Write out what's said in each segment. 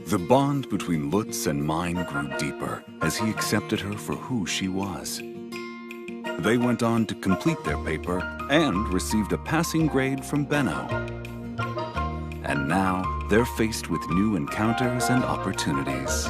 The bond between Lutz and Mine grew deeper as he accepted her for who she was. They went on to complete their paper and received a passing grade from Benno. And now they're faced with new encounters and opportunities.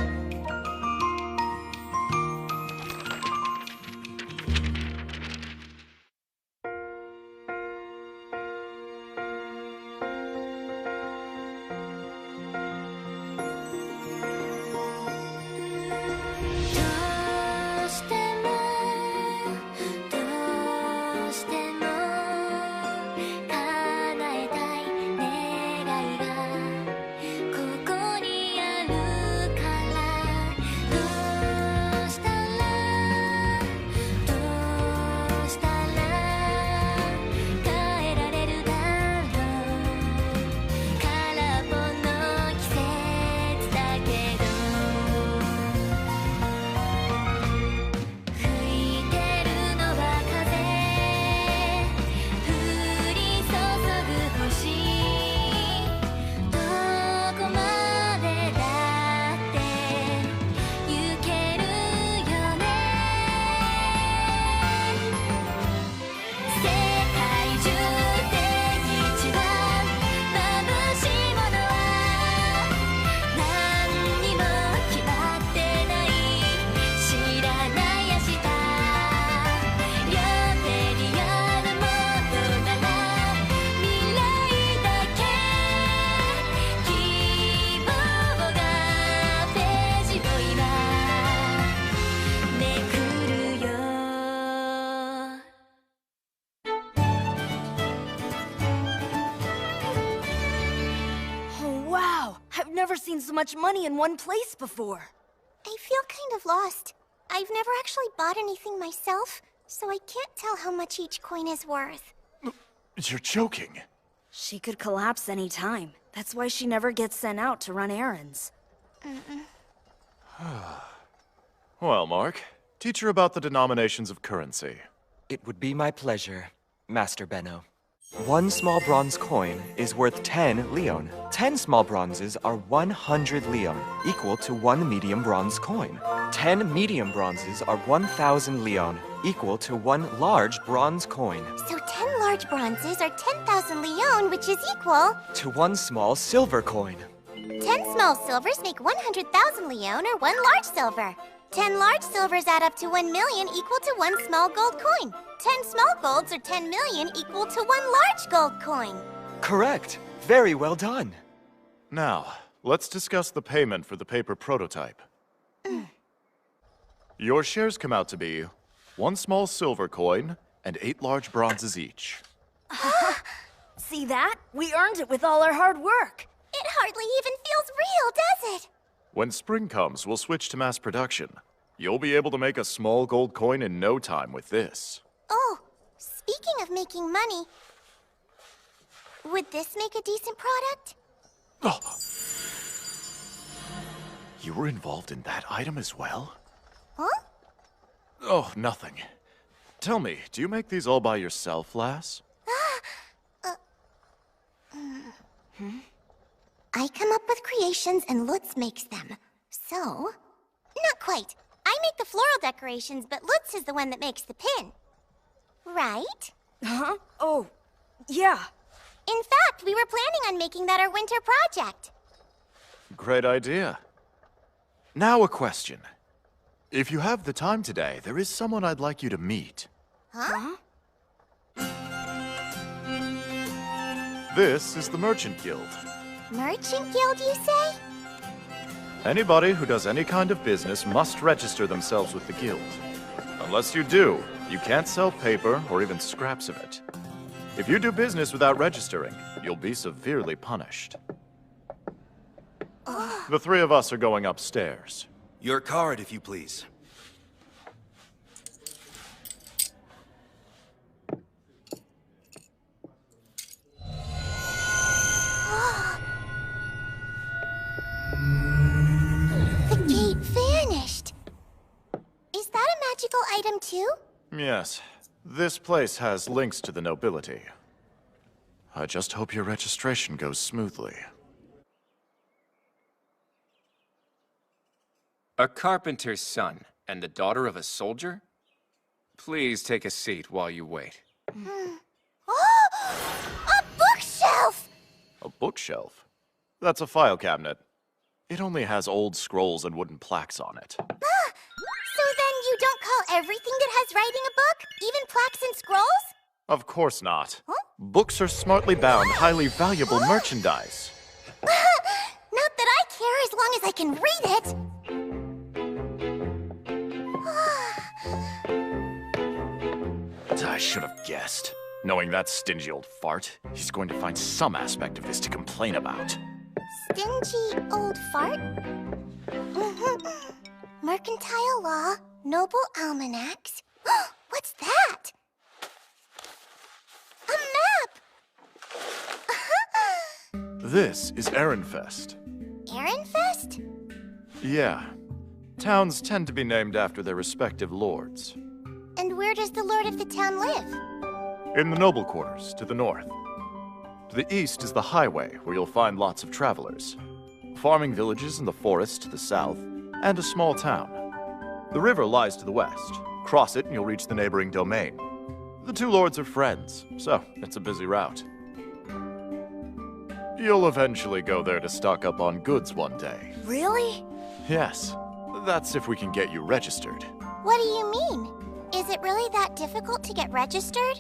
Never seen so much money in one place before. I feel kind of lost. I've never actually bought anything myself, so I can't tell how much each coin is worth. You're joking. She could collapse any time. That's why she never gets sent out to run errands. Well, Mark, teach her about the denominations of currency. It would be my pleasure, Master Benno. 1 small bronze coin is worth 10 leon. 10 small bronzes are 100 leon, equal to 1 medium bronze coin. 10 medium bronzes are 1,000 leon, equal to 1 large bronze coin. So 10 large bronzes are 10,000 leon, which is equal to 1 small silver coin. 10 small silvers make 100,000 leon, or 1 large silver. 10 large silvers add up to 1 million, equal to 1 small gold coin. 10 small golds are 10 million, equal to 1 large gold coin. Correct. Very well done. Now, let's discuss the payment for the paper prototype. Your shares come out to be 1 small silver coin and 8 large bronzes each. See that? We earned it with all our hard work. It hardly even feels real, does it? When spring comes, we'll switch to mass production. You'll be able to make a small gold coin in no time with this. Oh, speaking of making money, would this make a decent product? Oh. You were involved in that item as well? Huh? Oh, nothing. Tell me, do you make these all by yourself, lass? I come up with creations and Lutz makes them. So, not quite. I make the floral decorations, but Lutz is the one that makes the pin. Right? Huh? Oh, yeah. In fact, we were planning on making that our winter project. Great idea. Now a question. If you have the time today, there is someone I'd like you to meet. Huh? This is the Merchant Guild. Merchant Guild, you say? Anybody who does any kind of business must register themselves with the guild. Unless you do, you can't sell paper or even scraps of it. If you do business without registering, you'll be severely punished. The 3 of us are going upstairs. Your card, if you please. The gate vanished. Is that a magical item too? Yes. This place has links to the nobility. I just hope your registration goes smoothly. A carpenter's son and the daughter of a soldier? Please take a seat while you wait. Oh! A bookshelf! A bookshelf? That's a file cabinet. It only has old scrolls and wooden plaques on it. So then you don't call everything that has writing a book? Even plaques and scrolls? Of course not. Huh? Books are smartly bound, highly valuable merchandise. Not that I care as long as I can read it. I should have guessed. Knowing that stingy old fart, he's going to find some aspect of this to complain about. Stingy old fart? Mercantile law, noble almanacs. What's that? A map! This is Ehrenfest. Ehrenfest? Yeah. Towns tend to be named after their respective lords. And where does the lord of the town live? In the noble quarters, to the north. To the east is the highway, where you'll find lots of travelers. Farming villages in the forest to the south, and a small town. The river lies to the west. Cross it and you'll reach the neighboring domain. The two lords are friends, so it's a busy route. You'll eventually go there to stock up on goods one day. Really? Yes, that's if we can get you registered. What do you mean? Is it really that difficult to get registered?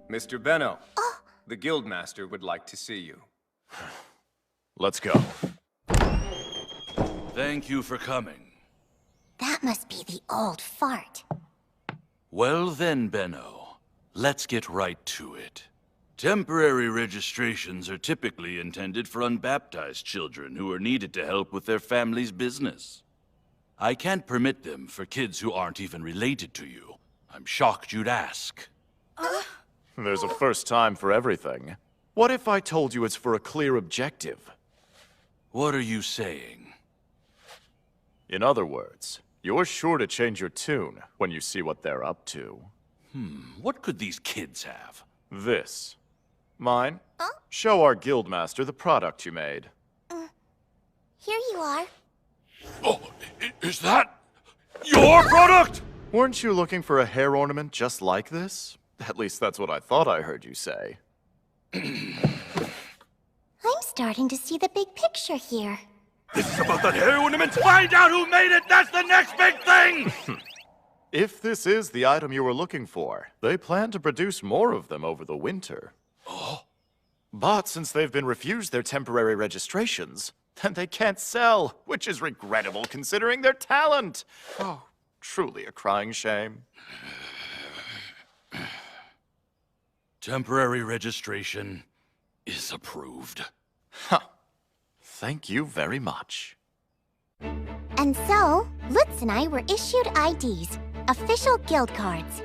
Mr. Benno, Oh, the Guildmaster would like to see you. Let's go. Thank you for coming. that must be the old fart. Well then, Benno, let's get right to it. Temporary registrations are typically intended for unbaptized children who are needed to help with their family's business. I can't permit them for kids who aren't even related to you. I'm shocked you'd ask. There's a first time for everything. What if I told you it's for a clear objective? What are you saying? In other words, you're sure to change your tune when you see what they're up to. What could these kids have? This. Mine? Huh? Show our guildmaster the product you made. Here you are. Oh, is that your product? Weren't you looking for a hair ornament just like this? At least that's what I thought I heard you say. I'm starting to see the big picture here. This is about that hair ornament. Find out who made it. That's the next big thing. If this is the item you were looking for, they plan to produce more of them over the winter. Oh, But since they've been refused their temporary registrations, then they can't sell, which is regrettable considering their talent. Oh, truly a crying shame. temporary registration is approved. Thank you very much. And so, Lutz and I were issued IDs, official guild cards.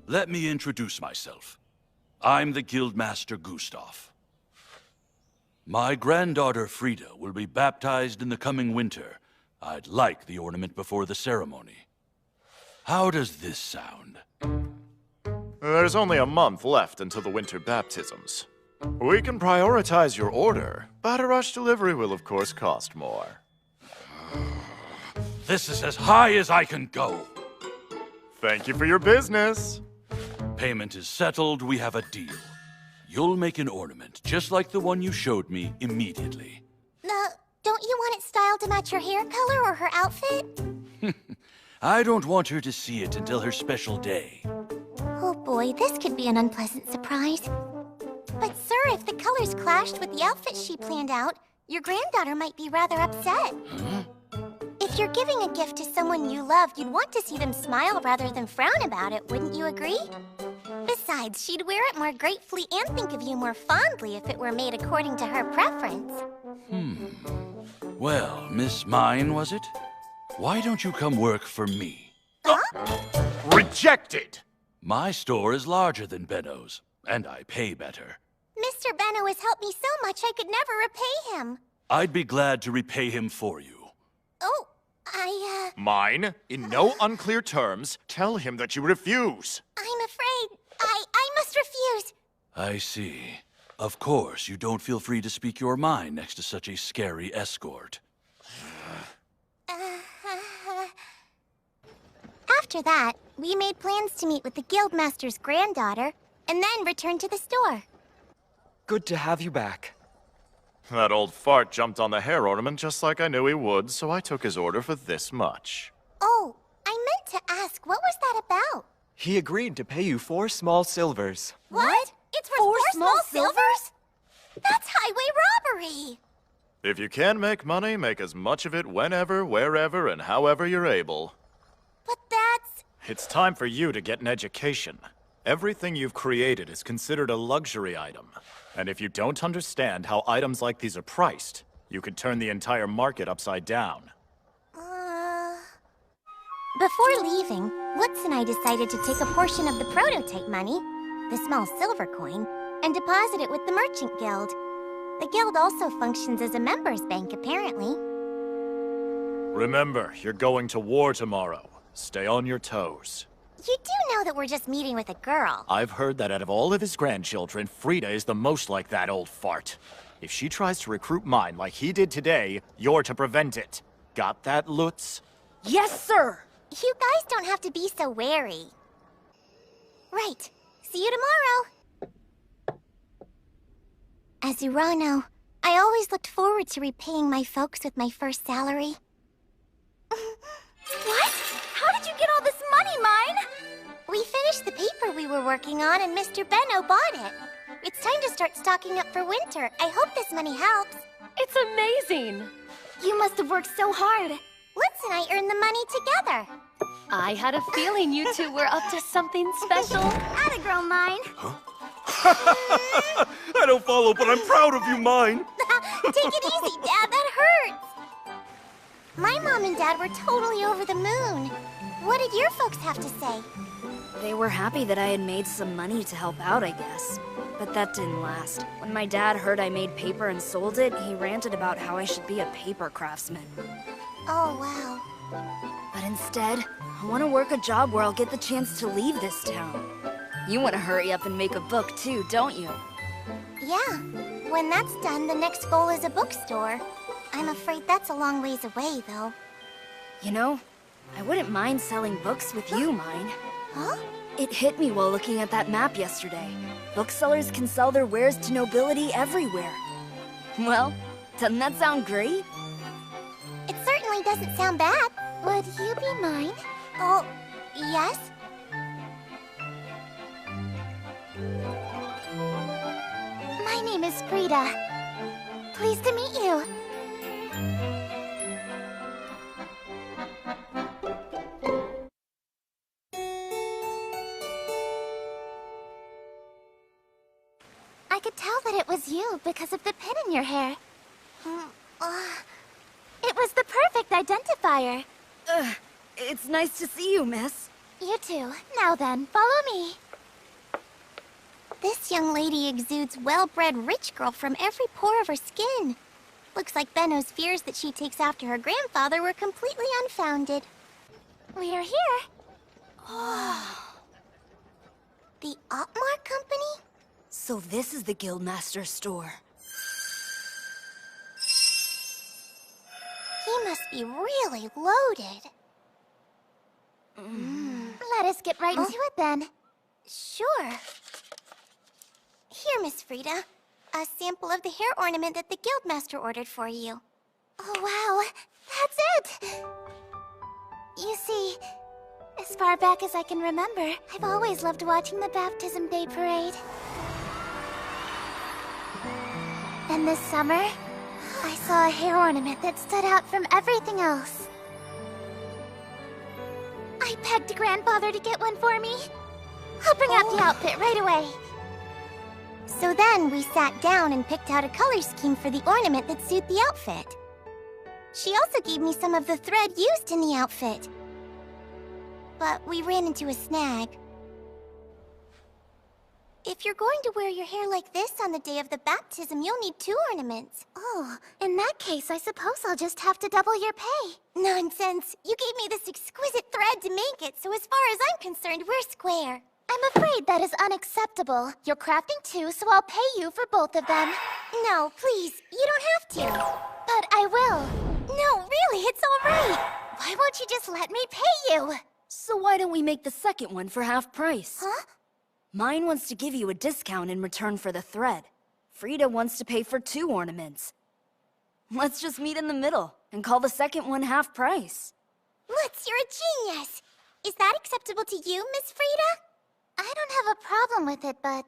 Let me introduce myself. I'm the Guildmaster Gustav. My granddaughter Frida will be baptized in the coming winter. I'd like the ornament before the ceremony. How does this sound? There's only a month left until the winter baptisms. We can prioritize your order, but a rush delivery will of course cost more. This is as high as I can go. Thank you for your business. Payment is settled, we have a deal. You'll make an ornament, just like the one you showed me, immediately. Don't you want it styled to match her hair color or her outfit? I don't want her to see it until her special day. Oh boy, this could be an unpleasant surprise. But sir, if the colors clashed with the outfit she planned out, your granddaughter might be rather upset. Huh? If you're giving a gift to someone you love, you'd want to see them smile rather than frown about it, wouldn't you agree? Besides, she'd wear it more gratefully and think of you more fondly if it were made according to her preference. Well, Miss Mine, was it? Why don't you come work for me? Rejected! My store is larger than Benno's, and I pay better. Mr. Benno has helped me so much I could never repay him. I'd be glad to repay him for you. Oh, Mine? In no unclear terms, tell him that you refuse. I'm afraid I must refuse. I see. Of course, you don't feel free to speak your mind next to such a scary escort. After that, we made plans to meet with the Guildmaster's granddaughter, and then return to the store. Good to have you back. That old fart jumped on the hair ornament just like I knew he would, so I took his order for this much. Oh, I meant to ask, what was that about? He agreed to pay you 4 small silvers. What? It's for 4 small silvers? That's highway robbery! If you can make money, make as much of it whenever, wherever, and however you're able. But that's... It's time for you to get an education. Everything you've created is considered a luxury item. And if you don't understand how items like these are priced, you could turn the entire market upside down. Before leaving, Lutz and I decided to take a portion of the prototype money, the small silver coin, and deposit it with the Merchant Guild. The guild also functions as a members' bank, apparently. Remember, you're going to war tomorrow. Stay on your toes. You do know that we're just meeting with a girl. I've heard that out of all of his grandchildren, Frida is the most like that old fart. If she tries to recruit mine like he did today, you're to prevent it. Got that, Lutz? Yes, sir! You guys don't have to be so wary. Right. See you tomorrow. Azurano, I always looked forward to repaying my folks with my first salary. What? How did you get all this money, Mine? We finished the paper we were working on and Mr. Benno bought it. It's time to start stocking up for winter. I hope this money helps. It's amazing! You must have worked so hard. Lutz and I earned the money together. I had a feeling you two were up to something special. Atta girl, Mine. I don't follow, but I'm proud of you, Mine. Take it easy, Dad. That hurts. My mom and Dad were totally over the moon. What did your folks have to say? They were happy that I had made some money to help out, I guess. But that didn't last. When my dad heard I made paper and sold it, he ranted about how I should be a paper craftsman. Oh, wow. But instead, I want to work a job where I'll get the chance to leave this town. You want to hurry up and make a book too, don't you? Yeah. When that's done, the next goal is a bookstore. I'm afraid that's a long ways away, though. You know, I wouldn't mind selling books with you, Mine. Huh? It hit me while looking at that map yesterday. Booksellers can sell their wares to nobility everywhere. Well, doesn't that sound great? It certainly doesn't sound bad. Would you be mine? Oh, yes? My name is Frida. Pleased to meet you. I could tell that it was you because of the pin in your hair. It was the perfect identifier. It's nice to see you, miss. You too. Now then, follow me. This young lady exudes well-bred rich girl from every pore of her skin. Looks like Benno's fears that she takes after her grandfather were completely unfounded. We're here. The Otmar Company? So this is the Guildmaster store. He must be really loaded. Let us get right into it then. Sure. Here, Miss Frida. A sample of the hair ornament that the Guildmaster ordered for you. Oh, wow. That's it! You see, as far back as I can remember, I've always loved watching the Baptism Day Parade. And this summer, I saw a hair ornament that stood out from everything else. I begged Grandfather to get one for me. I'll bring out the outfit right away. So then we sat down and picked out a color scheme for the ornament that suit the outfit. She also gave me some of the thread used in the outfit. But we ran into a snag. If you're going to wear your hair like this on the day of the baptism, you'll need 2 ornaments. Oh, in that case, I suppose I'll just have to double your pay. Nonsense. You gave me this exquisite thread to make it, so as far as I'm concerned, we're square. I'm afraid that is unacceptable. You're crafting 2, so I'll pay you for both of them. No, please. You don't have to. But I will. No, really, it's all right. Why won't you just let me pay you? So why don't we make the second one for half price? Huh? Mine wants to give you a discount in return for the thread. Frida wants to pay for 2 ornaments. Let's just meet in the middle and call the second one half price. Lutz, you're a genius! Is that acceptable to you, Miss Frida? I don't have a problem with it, but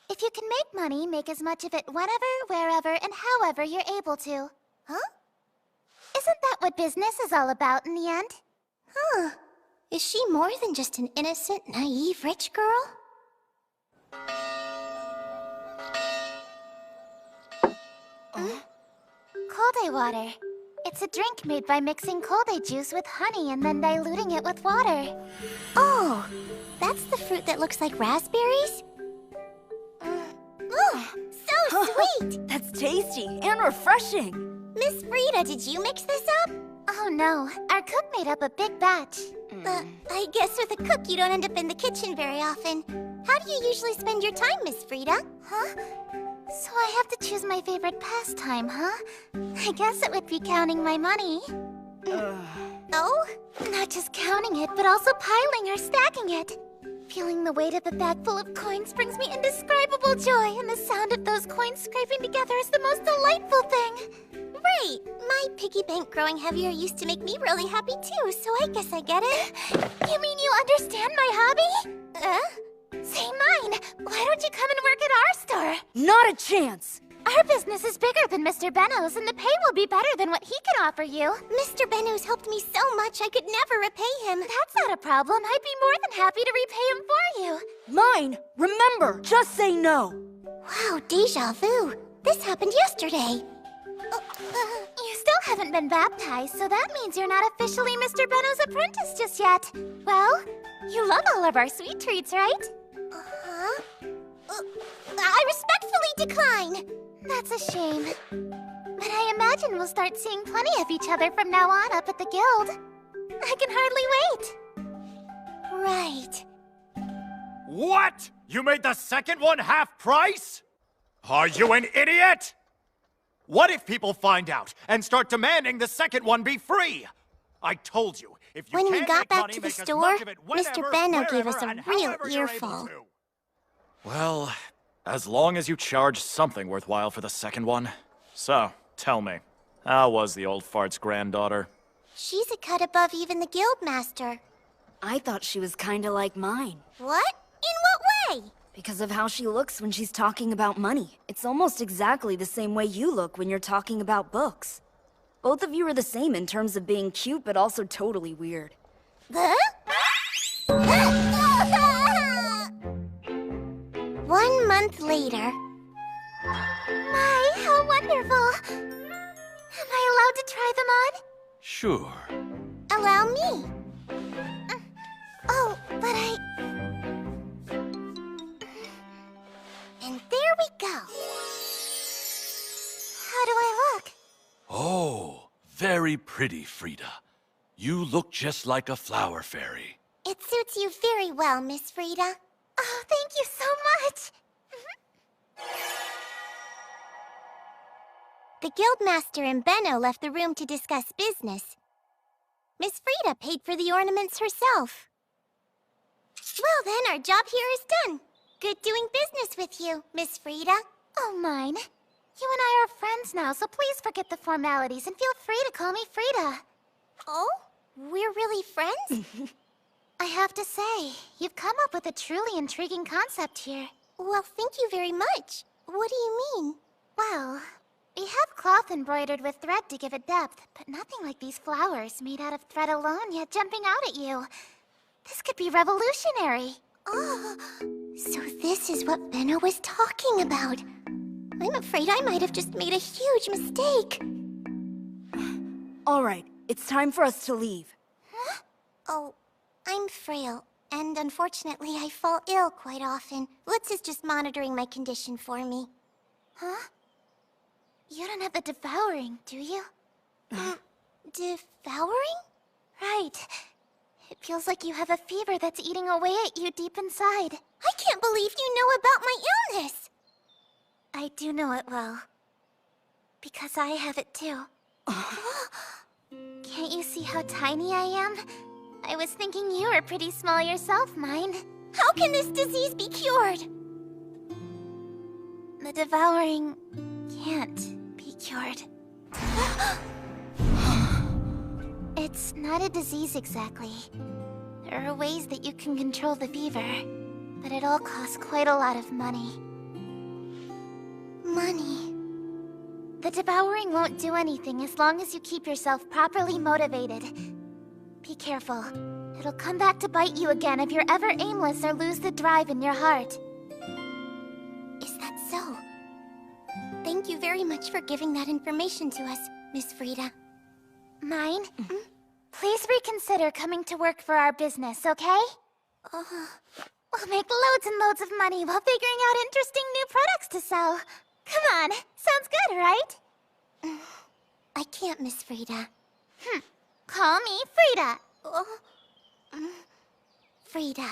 if you can make money, make as much of it whenever, wherever, and however you're able to. Huh? Isn't that what business is all about in the end? Huh. Is she more than just an innocent, naive rich girl? Kolde water. It's a drink made by mixing kolde juice with honey and then diluting it with water. Oh, that's the fruit that looks like raspberries? Oh, so sweet! That's tasty and refreshing. Miss Frida, did you mix this up? Oh no, our cook made up a big batch. I guess with a cook you don't end up in the kitchen very often. How do you usually spend your time, Miss Frida? Huh? So I have to choose my favorite pastime, huh? I guess it would be counting my money. Oh? Not just counting it, but also piling or stacking it. Feeling the weight of a bag full of coins brings me indescribable joy, and the sound of those coins scraping together is the most delightful thing. Right! My piggy bank growing heavier used to make me really happy too, so I guess I get it. You mean you understand my hobby? Say mine! Why don't you come and work at our store? Not a chance! Our business is bigger than Mr. Benno's, and the pay will be better than what he can offer you. Mr. Benno's helped me so much I could never repay him. That's not a problem. I'd be more than happy to repay him for you. Mine! Remember, just say no! Wow, deja vu. This happened yesterday. You still haven't been baptized, so that means you're not officially Mr. Benno's apprentice just yet. Well, you love all of our sweet treats, right? I respectfully decline. That's a shame. But I imagine we'll start seeing plenty of each other from now on up at the guild. I can hardly wait. Right. What? You made the second one half price? Are you an idiot? What if people find out and start demanding the second one be free? I told you, if you When we can't got make back money, to the make as store, much of it Mr. whenever, Benno gave us wherever, a and real however you're able earful. to. Well, as long as you charge something worthwhile for the second one. So, tell me, how was the old fart's granddaughter? She's a cut above even the guildmaster. I thought she was kinda like mine. What? In what way? Because of how she looks when she's talking about money. It's almost exactly the same way you look when you're talking about books. Both of you are the same in terms of being cute, but also totally weird. Huh? 1 month later. My, how wonderful! Am I allowed to try them on? Sure. Allow me. Oh, but I... And there we go. How do I look? Oh, very pretty, Frida. You look just like a flower fairy. It suits you very well, Miss Frida. Oh, thank you so much. The guildmaster and Benno left the room to discuss business. Miss Frida paid for the ornaments herself. Well then, our job here is done. Good doing business with you, Miss Frida. Oh, mine. You and I are friends now, so please forget the formalities and feel free to call me Frida. Oh? We're really friends? I have to say, you've come up with a truly intriguing concept here. Well, thank you very much. What do you mean? Well, we have cloth embroidered with thread to give it depth, but nothing like these flowers made out of thread alone yet jumping out at you. This could be revolutionary. Oh, so this is what Benno was talking about. I'm afraid I might have just made a huge mistake. All right, it's time for us to leave. Huh? Oh, I'm frail, And unfortunately, I fall ill quite often. Lutz is just monitoring my condition for me. Huh? You don't have the devouring, do you? Devouring? Right. It feels like you have a fever that's eating away at you deep inside. I can't believe you know about my illness! I do know it well. Because I have it too. Can't you see how tiny I am? I was thinking you were pretty small yourself, Mine. How can this disease be cured? The devouring can't be cured. It's not a disease exactly. There are ways that you can control the fever, but it all costs quite a lot of money. Money. The devouring won't do anything as long as you keep yourself properly motivated. Be careful. It'll come back to bite you again if you're ever aimless or lose the drive in your heart. Is that so? Thank you very much for giving that information to us, Miss Frida. Mine? Please reconsider coming to work for our business, okay? We'll make loads and loads of money while figuring out interesting new products to sell. Come on, sounds good, right? I can't, Miss Frida. Call me Frida. Frida.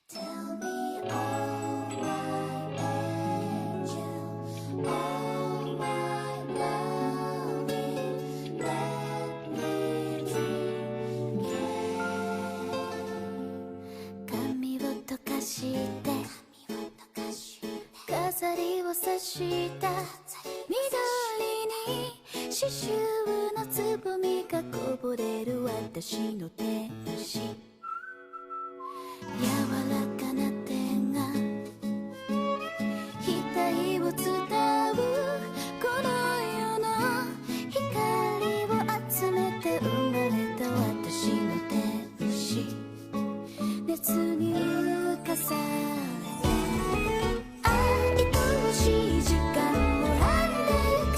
Tell me all my angel, all my loving, let me dream again. 髪を溶かして飾りを刺した緑に刺繍のつぼみがこぼれる私の天使柔らかな手が額を伝うこの世の光を集めて生まれた私の天使熱に浮かされて愛おしい時間を編んでゆく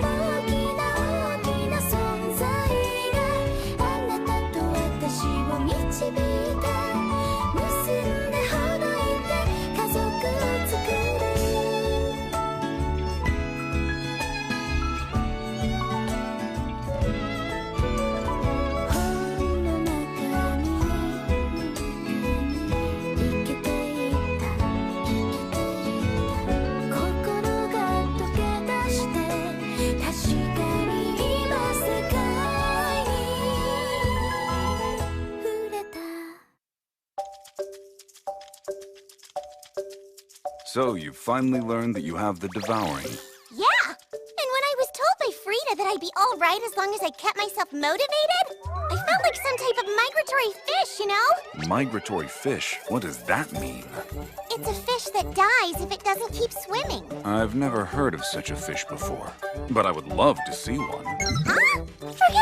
大きな大きな存在があなたと私を導いてSo you finally learned that you have the devouring. Yeah! And when I was told by Frida that I'd be all right as long as I kept myself motivated, I felt like some type of migratory fish, you know? Migratory fish? What does that mean? It's a fish that dies if it doesn't keep swimming. I've never heard of such a fish before, but I would love to see one. Huh? Forget